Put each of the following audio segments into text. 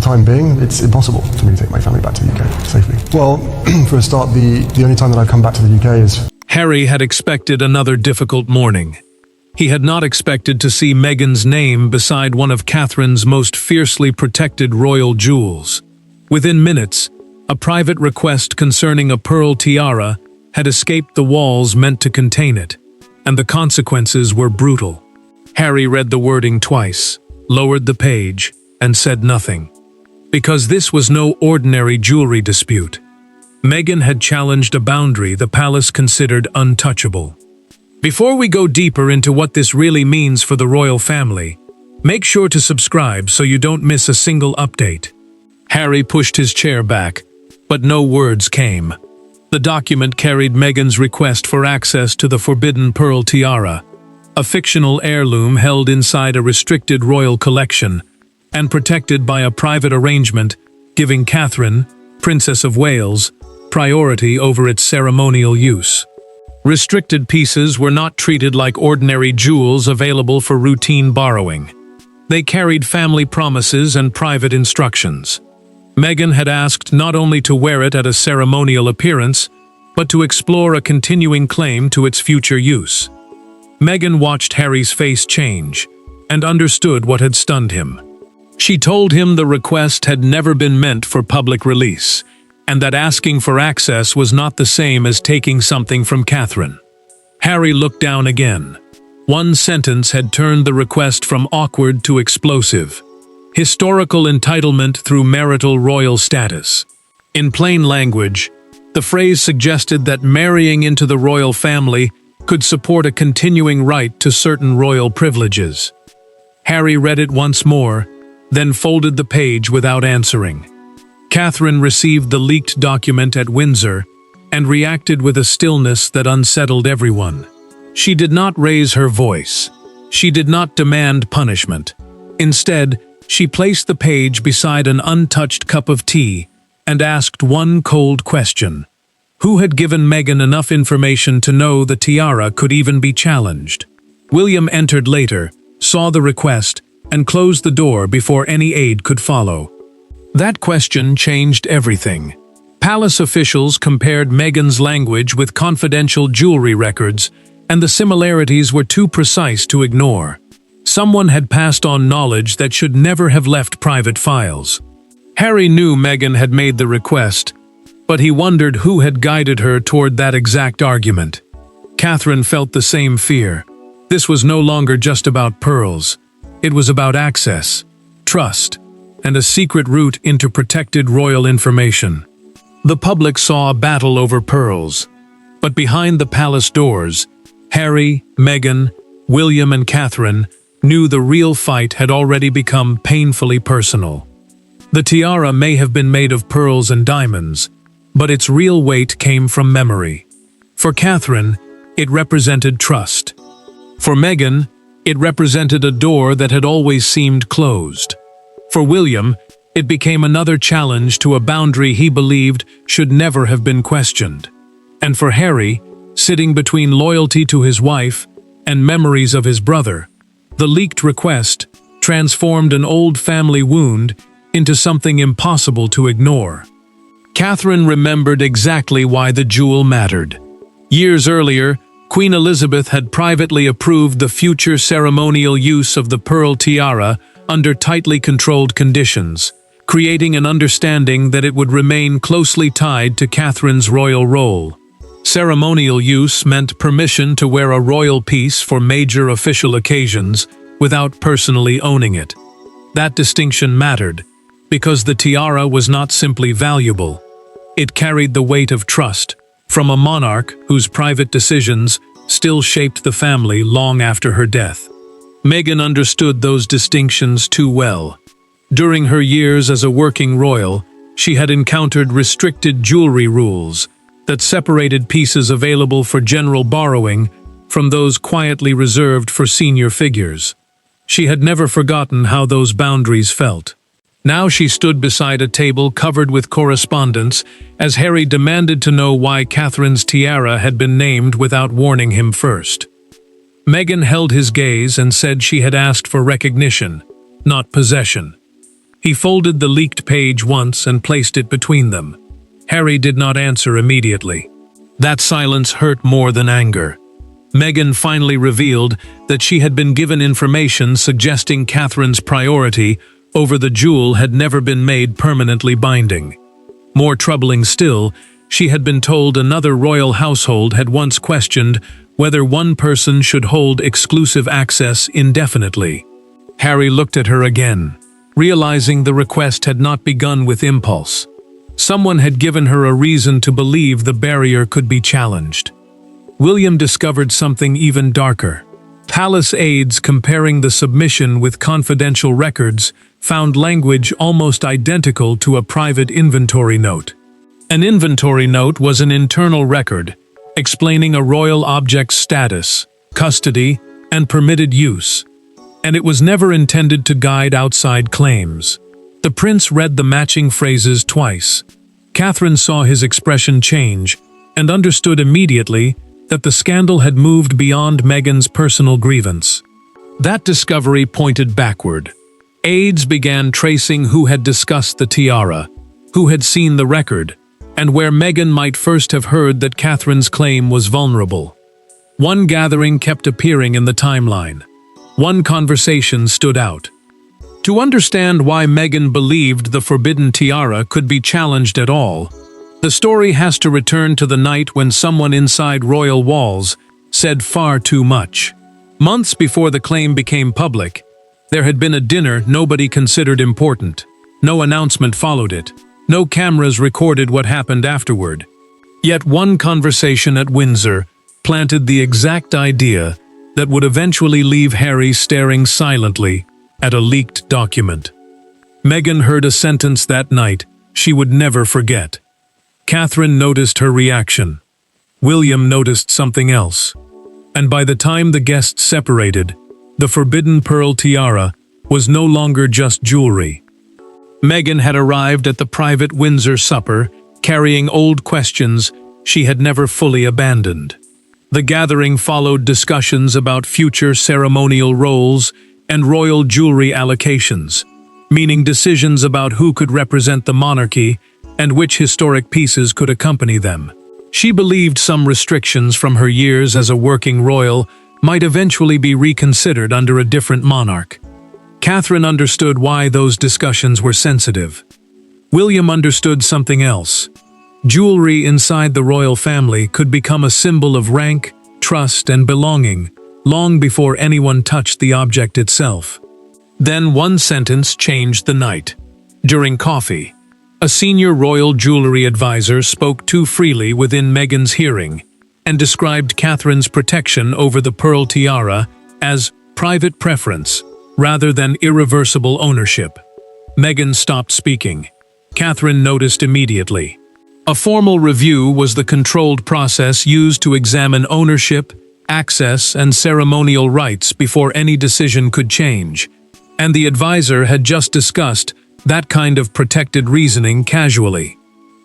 time being, it's impossible for me to take my family back to the UK safely. Well, for a start, the only time that I've come back to the UK is... Harry had expected another difficult morning. He had not expected to see Meghan's name beside one of Catherine's most fiercely protected royal jewels. Within minutes, a private request concerning a pearl tiara had escaped the walls meant to contain it, and the consequences were brutal. Harry read the wording twice, lowered the page, and said nothing. Because this was no ordinary jewelry dispute. Meghan had challenged a boundary the palace considered untouchable. Before we go deeper into what this really means for the royal family, make sure to subscribe so you don't miss a single update. Harry pushed his chair back, but no words came. The document carried Meghan's request for access to the forbidden pearl tiara, a fictional heirloom held inside a restricted royal collection and protected by a private arrangement giving Catherine, Princess of Wales, priority over its ceremonial use. Restricted pieces were not treated like ordinary jewels available for routine borrowing. They carried family promises and private instructions. Meghan had asked not only to wear it at a ceremonial appearance, but to explore a continuing claim to its future use. Meghan watched Harry's face change and understood what had stunned him. She told him the request had never been meant for public release, and that asking for access was not the same as taking something from Catherine. Harry looked down again. One sentence had turned the request from awkward to explosive. Historical entitlement through marital royal status. In plain language, the phrase suggested that marrying into the royal family could support a continuing right to certain royal privileges. Harry read it once more, then folded the page without answering. Catherine received the leaked document at Windsor and reacted with a stillness that unsettled everyone. She did not raise her voice. She did not demand punishment. Instead, she placed the page beside an untouched cup of tea and asked one cold question. Who had given Meghan enough information to know the tiara could even be challenged? William entered later, saw the request, and closed the door before any aid could follow. That question changed everything. Palace officials compared Meghan's language with confidential jewelry records, and the similarities were too precise to ignore. Someone had passed on knowledge that should never have left private files. Harry knew Meghan had made the request, but he wondered who had guided her toward that exact argument. Catherine felt the same fear. This was no longer just about pearls. It was about access, trust, and a secret route into protected royal information. The public saw a battle over pearls, but behind the palace doors, Harry, Meghan, William, and Catherine knew the real fight had already become painfully personal. The tiara may have been made of pearls and diamonds, but its real weight came from memory. For Catherine, it represented trust. For Meghan, it represented a door that had always seemed closed. For William, it became another challenge to a boundary he believed should never have been questioned. And for Harry, sitting between loyalty to his wife and memories of his brother, the leaked request transformed an old family wound into something impossible to ignore. Catherine remembered exactly why the jewel mattered. Years earlier, Queen Elizabeth had privately approved the future ceremonial use of the pearl tiara under tightly controlled conditions, creating an understanding that it would remain closely tied to Catherine's royal role. Ceremonial use meant permission to wear a royal piece for major official occasions without personally owning it. That distinction mattered, because the tiara was not simply valuable. It carried the weight of trust from a monarch whose private decisions still shaped the family long after her death. Meghan understood those distinctions too well. During her years as a working royal, she had encountered restricted jewelry rules that separated pieces available for general borrowing from those quietly reserved for senior figures. She had never forgotten how those boundaries felt. Now she stood beside a table covered with correspondence as Harry demanded to know why Catherine's tiara had been named without warning him first. Meghan held his gaze and said she had asked for recognition, not possession. He folded the leaked page once and placed it between them. Harry did not answer immediately. That silence hurt more than anger. Meghan finally revealed that she had been given information suggesting Catherine's priority over the jewel had never been made permanently binding. More troubling still, she had been told another royal household had once questioned whether one person should hold exclusive access indefinitely. Harry looked at her again, realizing the request had not begun with impulse. Someone had given her a reason to believe the barrier could be challenged. William discovered something even darker. Palace aides comparing the submission with confidential records found language almost identical to a private inventory note. An inventory note was an internal record explaining a royal object's status, custody, and permitted use, and it was never intended to guide outside claims. The prince read the matching phrases twice. Catherine saw his expression change and understood immediately that the scandal had moved beyond Meghan's personal grievance. That discovery pointed backward. Aides began tracing who had discussed the tiara, who had seen the record, and where Meghan might first have heard that Catherine's claim was vulnerable. One gathering kept appearing in the timeline. One conversation stood out. To understand why Meghan believed the forbidden tiara could be challenged at all, the story has to return to the night when someone inside royal walls said far too much. Months before the claim became public, there had been a dinner nobody considered important. No announcement followed it. No cameras recorded what happened afterward. Yet one conversation at Windsor planted the exact idea that would eventually leave Harry staring silently at a leaked document. Meghan heard a sentence that night she would never forget. Catherine noticed her reaction. William noticed something else. And by the time the guests separated, the forbidden pearl tiara was no longer just jewelry. Meghan had arrived at the private Windsor supper, carrying old questions she had never fully abandoned. The gathering followed discussions about future ceremonial roles and royal jewelry allocations, meaning decisions about who could represent the monarchy and which historic pieces could accompany them. She believed some restrictions from her years as a working royal might eventually be reconsidered under a different monarch. Catherine understood why those discussions were sensitive. William understood something else. Jewelry inside the royal family could become a symbol of rank, trust, and belonging, long before anyone touched the object itself. Then one sentence changed the night. During coffee, a senior royal jewelry advisor spoke too freely within Meghan's hearing and described Catherine's protection over the pearl tiara as private preference rather than irreversible ownership. Meghan stopped speaking. Catherine noticed immediately. A formal review was the controlled process used to examine ownership, access, and ceremonial rights before any decision could change, and the advisor had just discussed that kind of protected reasoning casually.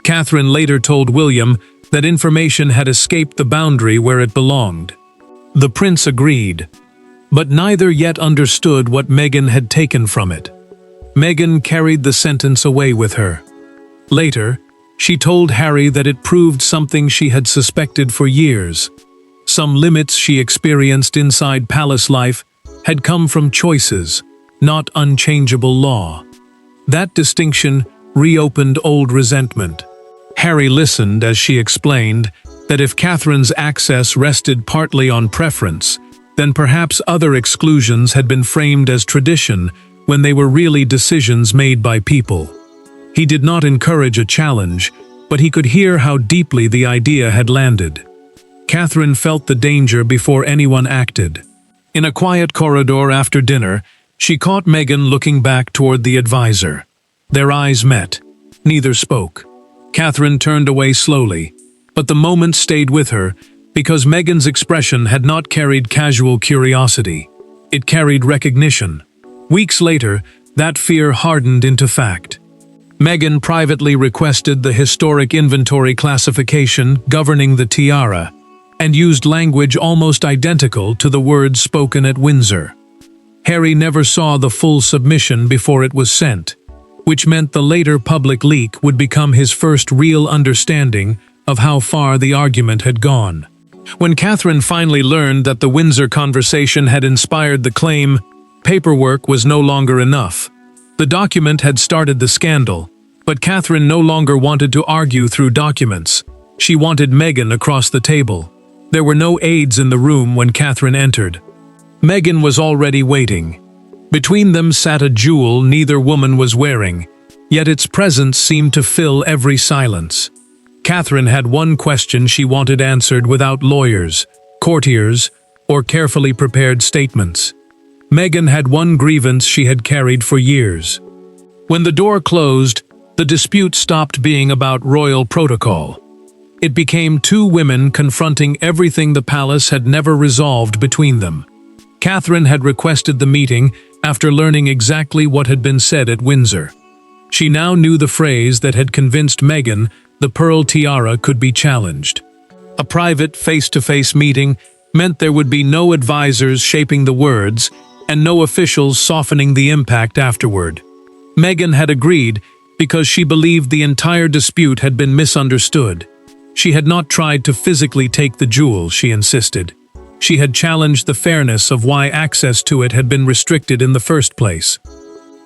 Catherine later told William that information had escaped the boundary where it belonged. The prince agreed, but neither yet understood what Meghan had taken from it. Meghan carried the sentence away with her. Later, she told Harry that it proved something she had suspected for years. Some limits she experienced inside palace life had come from choices, not unchangeable law. That distinction reopened old resentment. Harry listened as she explained that if Catherine's access rested partly on preference, then perhaps other exclusions had been framed as tradition when they were really decisions made by people. He did not encourage a challenge, but he could hear how deeply the idea had landed. Catherine felt the danger before anyone acted. In a quiet corridor after dinner, she caught Meghan looking back toward the advisor. Their eyes met. Neither spoke. Catherine turned away slowly, but the moment stayed with her because Meghan's expression had not carried casual curiosity. It carried recognition. Weeks later, that fear hardened into fact. Meghan privately requested the historic inventory classification governing the tiara and used language almost identical to the words spoken at Windsor. Harry never saw the full submission before it was sent. which meant the later public leak would become his first real understanding of how far the argument had gone. When Catherine finally learned that the Windsor conversation had inspired the claim, paperwork was no longer enough. The document had started the scandal, but Catherine no longer wanted to argue through documents. She wanted Meghan across the table. There were no aides in the room when Catherine entered. Meghan was already waiting. Between them sat a jewel neither woman was wearing, yet its presence seemed to fill every silence. Catherine had one question she wanted answered without lawyers, courtiers, or carefully prepared statements. Meghan had one grievance she had carried for years. When the door closed, the dispute stopped being about royal protocol. It became two women confronting everything the palace had never resolved between them. Catherine had requested the meeting after learning exactly what had been said at Windsor. She now knew the phrase that had convinced Meghan the pearl tiara could be challenged. A private, face-to-face meeting meant there would be no advisors shaping the words and no officials softening the impact afterward. Meghan had agreed because she believed the entire dispute had been misunderstood. She had not tried to physically take the jewel, she insisted. She had challenged the fairness of why access to it had been restricted in the first place.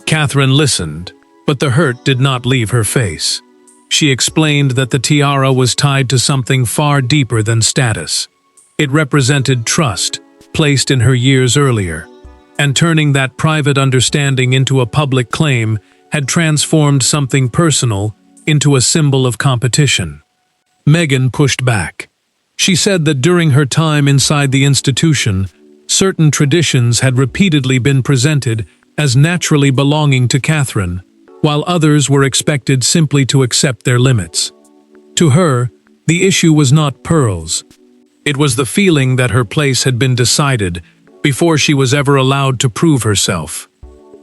Catherine listened, but the hurt did not leave her face. She explained that the tiara was tied to something far deeper than status. It represented trust, placed in her years earlier, and turning that private understanding into a public claim had transformed something personal into a symbol of competition. Meghan pushed back. She said that during her time inside the institution, certain traditions had repeatedly been presented as naturally belonging to Catherine, while others were expected simply to accept their limits. To her, the issue was not pearls. It was the feeling that her place had been decided before she was ever allowed to prove herself.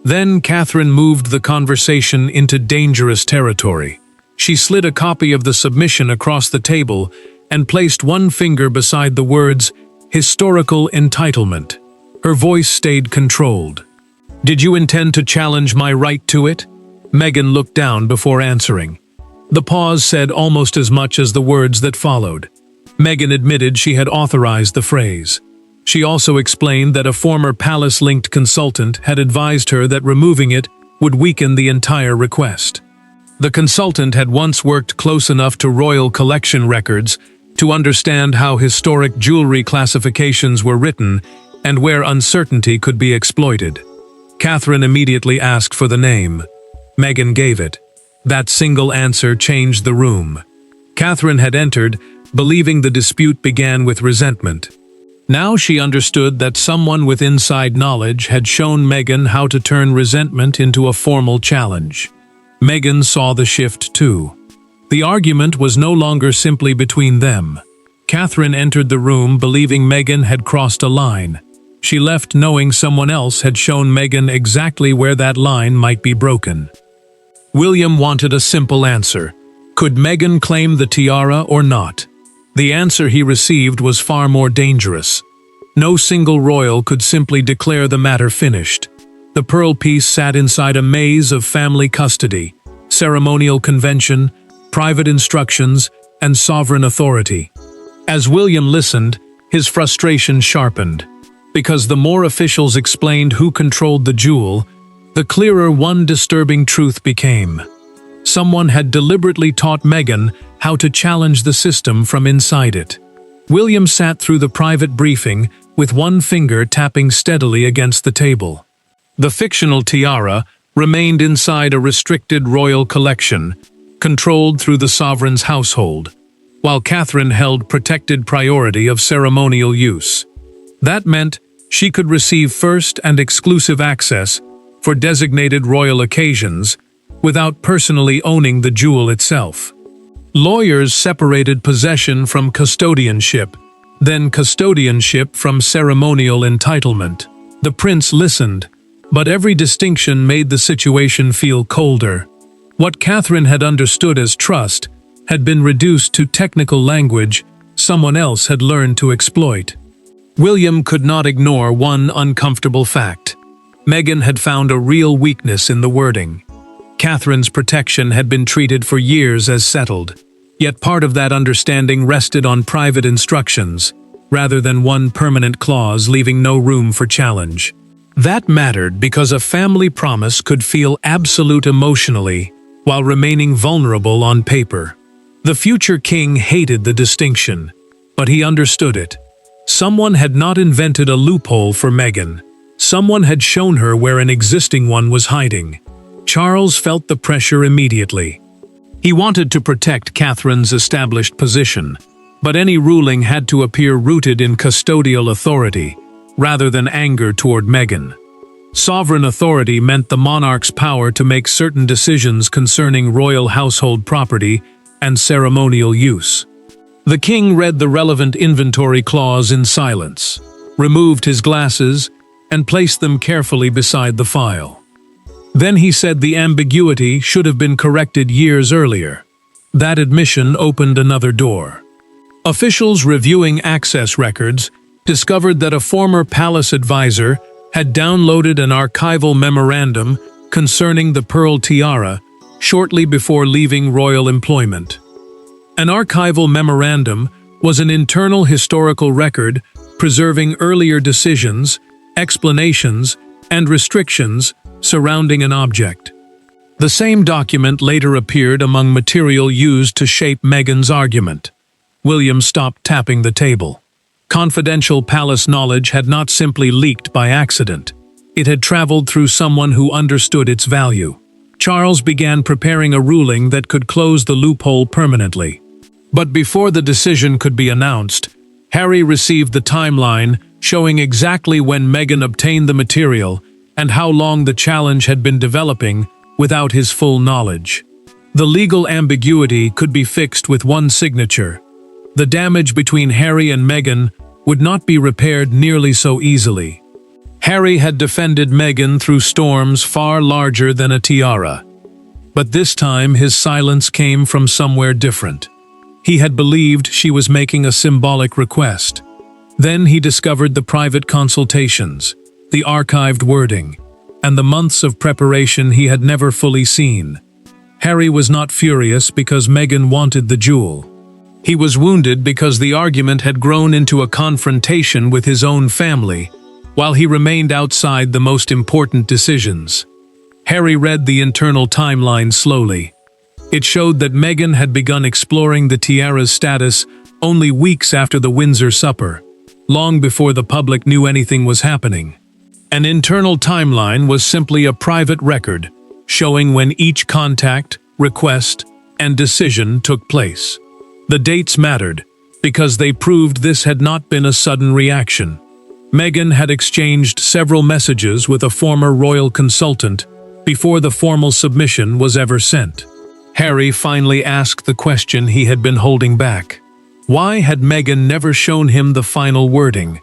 Then Catherine moved the conversation into dangerous territory. She slid a copy of the submission across the table and placed one finger beside the words, "historical entitlement." Her voice stayed controlled. "Did you intend to challenge my right to it?" Meghan looked down before answering. The pause said almost as much as the words that followed. Meghan admitted she had authorized the phrase. She also explained that a former palace-linked consultant had advised her that removing it would weaken the entire request. The consultant had once worked close enough to royal collection records to understand how historic jewelry classifications were written and where uncertainty could be exploited. Catherine immediately asked for the name. Meghan gave it. That single answer changed the room. Catherine had entered, believing the dispute began with resentment. Now she understood that someone with inside knowledge had shown Meghan how to turn resentment into a formal challenge. Meghan saw the shift too. The argument was no longer simply between them. Catherine entered the room believing Meghan had crossed a line. She left knowing someone else had shown Meghan exactly where that line might be broken. William wanted a simple answer. Could Meghan claim the tiara or not? The answer he received was far more dangerous. No single royal could simply declare the matter finished. The pearl piece sat inside a maze of family custody, ceremonial convention, private instructions, and sovereign authority. As William listened, his frustration sharpened. Because the more officials explained who controlled the jewel, the clearer one disturbing truth became. Someone had deliberately taught Meghan how to challenge the system from inside it. William sat through the private briefing with one finger tapping steadily against the table. The fictional tiara remained inside a restricted royal collection, controlled through the sovereign's household, while Catherine held protected priority of ceremonial use. That meant she could receive first and exclusive access for designated royal occasions without personally owning the jewel itself. Lawyers separated possession from custodianship, then custodianship from ceremonial entitlement. The prince listened, but every distinction made the situation feel colder. What Catherine had understood as trust had been reduced to technical language someone else had learned to exploit. William could not ignore one uncomfortable fact. Meghan had found a real weakness in the wording. Catherine's protection had been treated for years as settled, yet part of that understanding rested on private instructions, rather than one permanent clause leaving no room for challenge. That mattered because a family promise could feel absolute emotionally while remaining vulnerable on paper. The future king hated the distinction, but he understood it. Someone had not invented a loophole for Meghan. Someone had shown her where an existing one was hiding. Charles felt the pressure immediately. He wanted to protect Catherine's established position, but any ruling had to appear rooted in custodial authority, rather than anger toward Meghan. Sovereign authority meant the monarch's power to make certain decisions concerning royal household property and ceremonial use. The king read the relevant inventory clause in silence, removed his glasses, and placed them carefully beside the file. Then he said the ambiguity should have been corrected years earlier. That admission opened another door. Officials reviewing access records discovered that a former palace advisor had downloaded an archival memorandum concerning the pearl tiara shortly before leaving royal employment. An archival memorandum was an internal historical record preserving earlier decisions, explanations, and restrictions surrounding an object. The same document later appeared among material used to shape Meghan's argument. William stopped tapping the table. Confidential palace knowledge had not simply leaked by accident. It had traveled through someone who understood its value. Charles began preparing a ruling that could close the loophole permanently. But before the decision could be announced, Harry received the timeline showing exactly when Meghan obtained the material and how long the challenge had been developing without his full knowledge. The legal ambiguity could be fixed with one signature. The damage between Harry and Meghan would not be repaired nearly so easily. Harry had defended Meghan through storms far larger than a tiara. But this time his silence came from somewhere different. He had believed she was making a symbolic request. Then he discovered the private consultations, the archived wording, and the months of preparation he had never fully seen. Harry was not furious because Meghan wanted the jewel. He was wounded because the argument had grown into a confrontation with his own family, while he remained outside the most important decisions. Harry read the internal timeline slowly. It showed that Meghan had begun exploring the tiara's status only weeks after the Windsor supper, long before the public knew anything was happening. An internal timeline was simply a private record, showing when each contact, request, and decision took place. The dates mattered, because they proved this had not been a sudden reaction. Meghan had exchanged several messages with a former royal consultant before the formal submission was ever sent. Harry finally asked the question he had been holding back. Why had Meghan never shown him the final wording?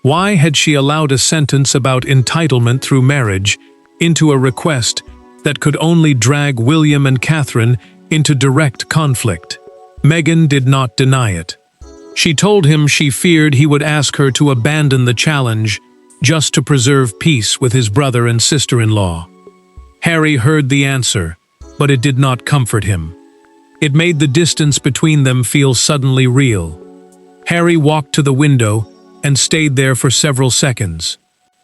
Why had she allowed a sentence about entitlement through marriage into a request that could only drag William and Catherine into direct conflict? Meghan did not deny it. She told him she feared he would ask her to abandon the challenge just to preserve peace with his brother and sister-in-law. Harry heard the answer, but it did not comfort him. It made the distance between them feel suddenly real. Harry walked to the window and stayed there for several seconds.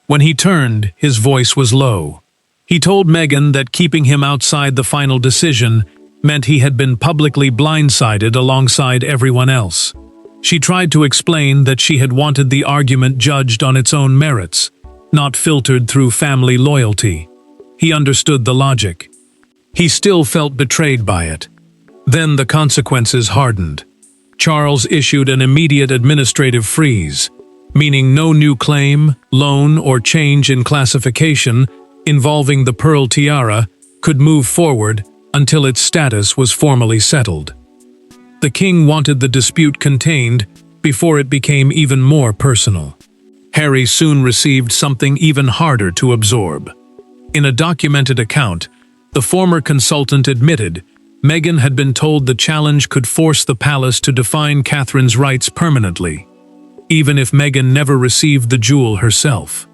When he turned, his voice was low. He told Meghan that keeping him outside the final decision meant he had been publicly blindsided alongside everyone else. She tried to explain that she had wanted the argument judged on its own merits, not filtered through family loyalty. He understood the logic. He still felt betrayed by it. Then the consequences hardened. Charles issued an immediate administrative freeze, meaning no new claim, loan, or change in classification involving the pearl tiara could move forward until its status was formally settled. The king wanted the dispute contained before it became even more personal. Harry soon received something even harder to absorb. In a documented account, the former consultant admitted Meghan had been told the challenge could force the palace to define Catherine's rights permanently, even if Meghan never received the jewel herself.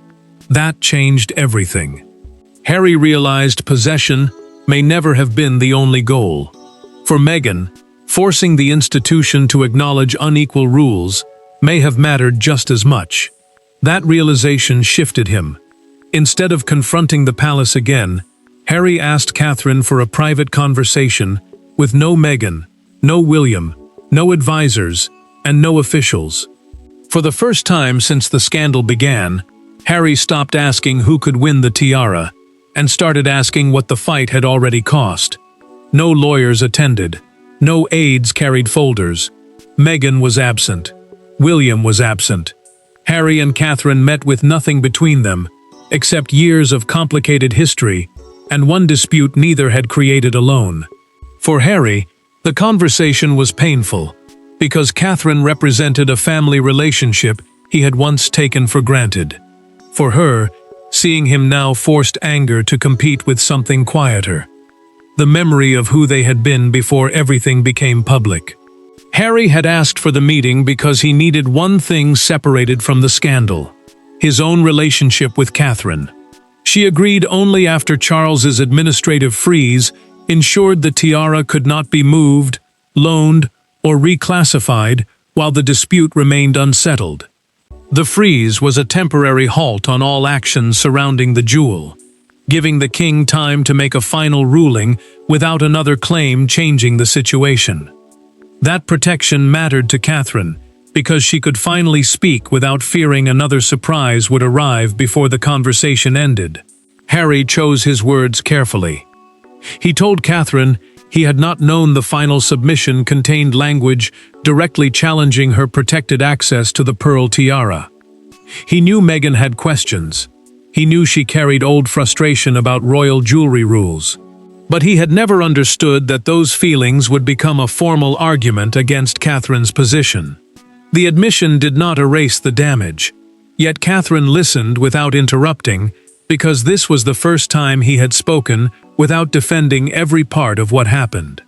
That changed everything. Harry realized possession may never have been the only goal. For Meghan, forcing the institution to acknowledge unequal rules may have mattered just as much. That realization shifted him. Instead of confronting the palace again, Harry asked Catherine for a private conversation with no Meghan, no William, no advisors, and no officials. For the first time since the scandal began, Harry stopped asking who could win the tiara and started asking what the fight had already cost. No lawyers attended. No aides carried folders. Meghan was absent. William was absent. Harry and Catherine met with nothing between them, except years of complicated history and one dispute neither had created alone. For Harry, the conversation was painful, because Catherine represented a family relationship he had once taken for granted. For her, seeing him now forced anger to compete with something quieter. The memory of who they had been before everything became public. Harry had asked for the meeting because he needed one thing separated from the scandal: his own relationship with Catherine. She agreed only after Charles's administrative freeze ensured the tiara could not be moved, loaned, or reclassified while the dispute remained unsettled. The freeze was a temporary halt on all actions surrounding the jewel, giving the king time to make a final ruling without another claim changing the situation. That protection mattered to Catherine, because she could finally speak without fearing another surprise would arrive before the conversation ended. Harry chose his words carefully. He told Catherine he had not known the final submission contained language directly challenging her protected access to the pearl tiara. He knew Meghan had questions. He knew she carried old frustration about royal jewelry rules. But he had never understood that those feelings would become a formal argument against Catherine's position. The admission did not erase the damage. Yet Catherine listened without interrupting, because this was the first time he had spoken without defending every part of what happened.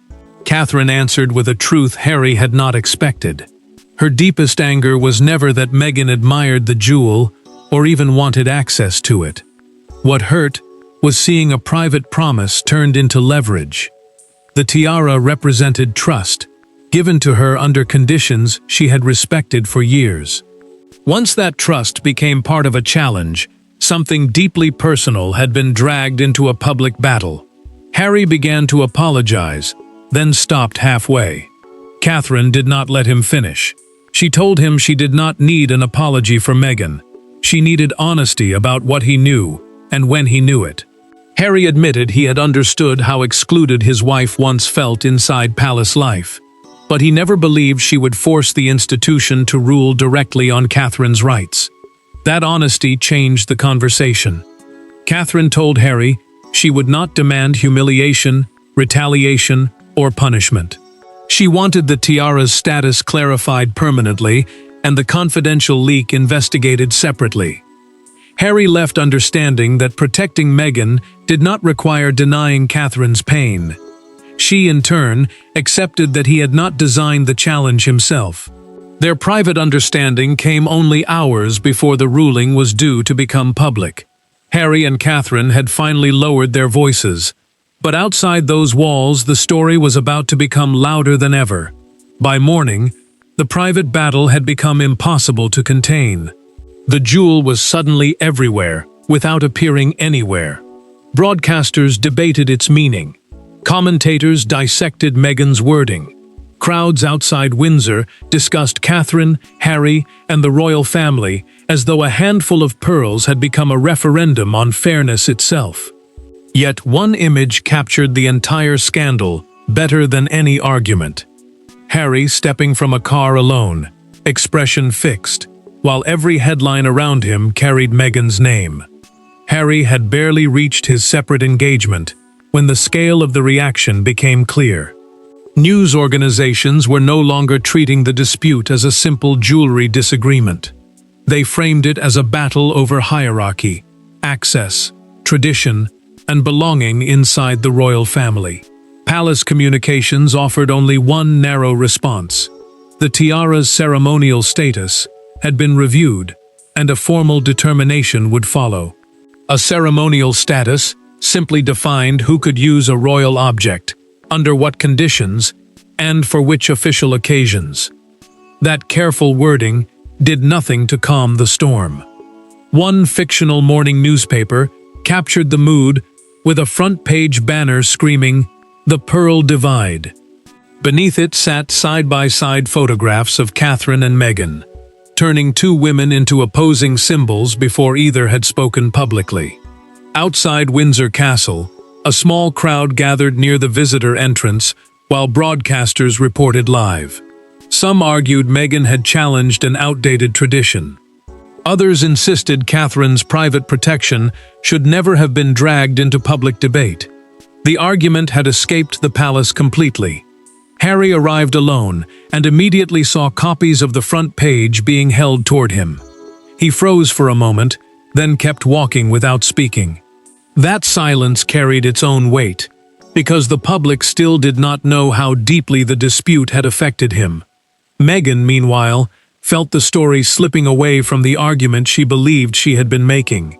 Catherine answered with a truth Harry had not expected. Her deepest anger was never that Meghan admired the jewel or even wanted access to it. What hurt was seeing a private promise turned into leverage. The tiara represented trust, given to her under conditions she had respected for years. Once that trust became part of a challenge, something deeply personal had been dragged into a public battle. Harry began to apologize, then stopped halfway. Catherine did not let him finish. She told him she did not need an apology for Meghan. She needed honesty about what he knew and when he knew it. Harry admitted he had understood how excluded his wife once felt inside palace life, but he never believed she would force the institution to rule directly on Catherine's rights. That honesty changed the conversation. Catherine told Harry she would not demand humiliation, retaliation, or punishment. She wanted the tiara's status clarified permanently and the confidential leak investigated separately. Harry left understanding that protecting Meghan did not require denying Catherine's pain. She, in turn, accepted that he had not designed the challenge himself. Their private understanding came only hours before the ruling was due to become public. Harry and Catherine had finally lowered their voices, but outside those walls the story was about to become louder than ever. By morning, the private battle had become impossible to contain. The jewel was suddenly everywhere, without appearing anywhere. Broadcasters debated its meaning. Commentators dissected Meghan's wording. Crowds outside Windsor discussed Catherine, Harry, and the royal family as though a handful of pearls had become a referendum on fairness itself. Yet one image captured the entire scandal better than any argument. Harry stepping from a car alone, expression fixed, while every headline around him carried Meghan's name. Harry had barely reached his separate engagement when the scale of the reaction became clear. News organizations were no longer treating the dispute as a simple jewelry disagreement. They framed it as a battle over hierarchy, access, tradition, and belonging inside the royal family. Palace communications offered only one narrow response. The tiara's ceremonial status had been reviewed, and a formal determination would follow. A ceremonial status simply defined who could use a royal object, under what conditions, and for which official occasions. That careful wording did nothing to calm the storm. One fictional morning newspaper captured the mood with a front-page banner screaming, "The Pearl Divide." Beneath it sat side-by-side photographs of Catherine and Meghan, turning two women into opposing symbols before either had spoken publicly. Outside Windsor Castle, a small crowd gathered near the visitor entrance while broadcasters reported live. Some argued Meghan had challenged an outdated tradition. Others insisted Catherine's private protection should never have been dragged into public debate. The argument had escaped the palace completely. Harry arrived alone and immediately saw copies of the front page being held toward him. He froze for a moment, then kept walking without speaking. That silence carried its own weight, because the public still did not know how deeply the dispute had affected him. Meghan, meanwhile, felt the story slipping away from the argument she believed she had been making.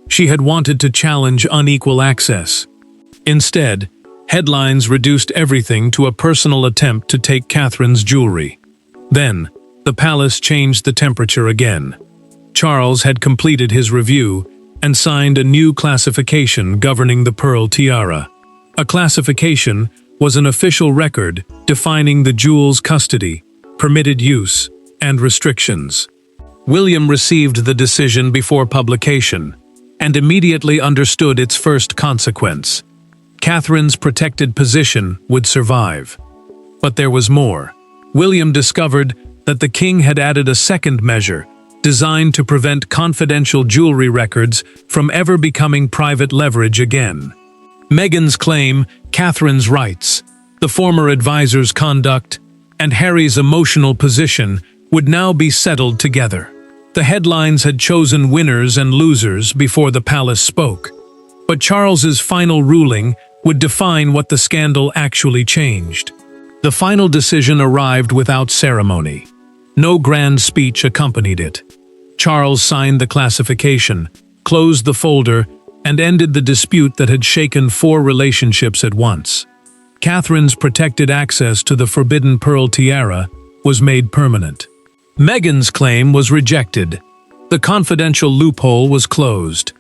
She had wanted to challenge unequal access. Instead, headlines reduced everything to a personal attempt to take Catherine's jewelry. Then, the palace changed the temperature again. Charles had completed his review and signed a new classification governing the pearl tiara. A classification was an official record defining the jewel's custody, permitted use, and restrictions. William received the decision before publication and immediately understood its first consequence. Catherine's protected position would survive. But there was more. William discovered that the king had added a second measure designed to prevent confidential jewelry records from ever becoming private leverage again. Meghan's claim, Catherine's rights, the former advisor's conduct, and Harry's emotional position would now be settled together. The headlines had chosen winners and losers before the palace spoke. But Charles's final ruling would define what the scandal actually changed. The final decision arrived without ceremony. No grand speech accompanied it. Charles signed the classification, closed the folder, and ended the dispute that had shaken 4 relationships at once. Catherine's protected access to the forbidden pearl tiara was made permanent. Meghan's claim was rejected. The confidential loophole was closed.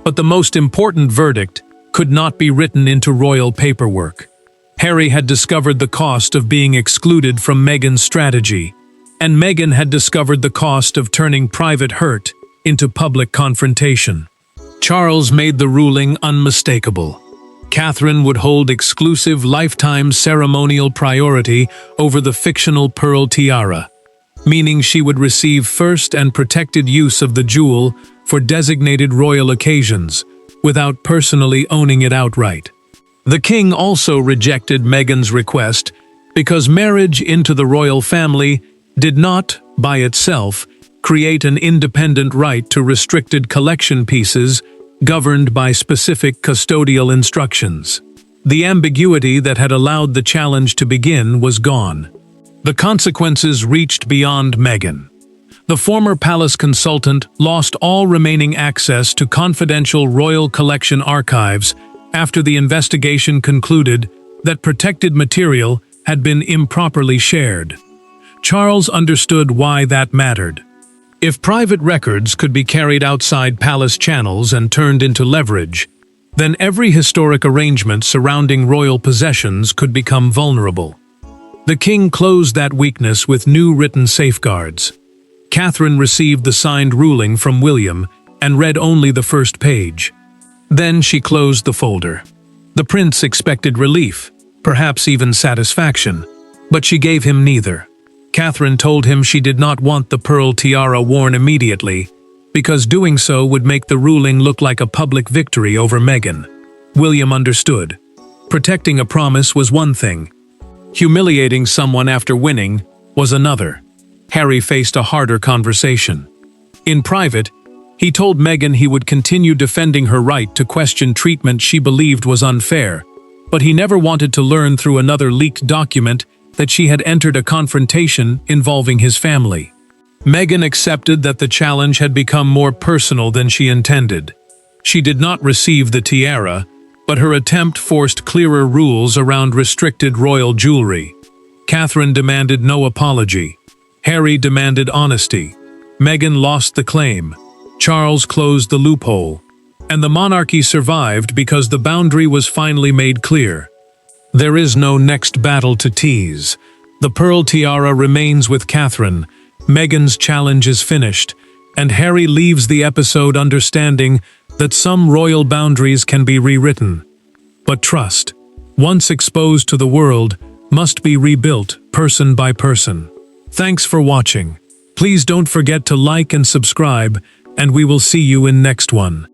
But the most important verdict could not be written into royal paperwork. Harry had discovered the cost of being excluded from Meghan's strategy, and Meghan had discovered the cost of turning private hurt into public confrontation. Charles made the ruling unmistakable. Catherine would hold exclusive lifetime ceremonial priority over the fictional pearl tiara, meaning she would receive first and protected use of the jewel for designated royal occasions, without personally owning it outright. The king also rejected Meghan's request because marriage into the royal family did not, by itself, create an independent right to restricted collection pieces governed by specific custodial instructions. The ambiguity that had allowed the challenge to begin was gone. The consequences reached beyond Meghan. The former palace consultant lost all remaining access to confidential royal collection archives after the investigation concluded that protected material had been improperly shared. Charles understood why that mattered. If private records could be carried outside palace channels and turned into leverage, then every historic arrangement surrounding royal possessions could become vulnerable. The king closed that weakness with new written safeguards. Catherine received the signed ruling from William and read only the first page. Then she closed the folder. The prince expected relief, perhaps even satisfaction, but she gave him neither. Catherine told him she did not want the pearl tiara worn immediately, because doing so would make the ruling look like a public victory over Meghan. William understood. Protecting a promise was one thing. Humiliating someone after winning was another. Harry faced a harder conversation. In private, he told Meghan he would continue defending her right to question treatment she believed was unfair, but he never wanted to learn through another leaked document that she had entered a confrontation involving his family. Meghan accepted that the challenge had become more personal than she intended. She did not receive the tiara, but her attempt forced clearer rules around restricted royal jewelry. Catherine demanded no apology. Harry demanded honesty. Meghan lost the claim. Charles closed the loophole. And the monarchy survived because the boundary was finally made clear. There is no next battle to tease. The pearl tiara remains with Catherine. Meghan's challenge is finished, and Harry leaves the episode understanding that some royal boundaries can be rewritten. But trust, once exposed to the world, must be rebuilt person by person. Thanks for watching. Please don't forget to like and subscribe, and we will see you in next one.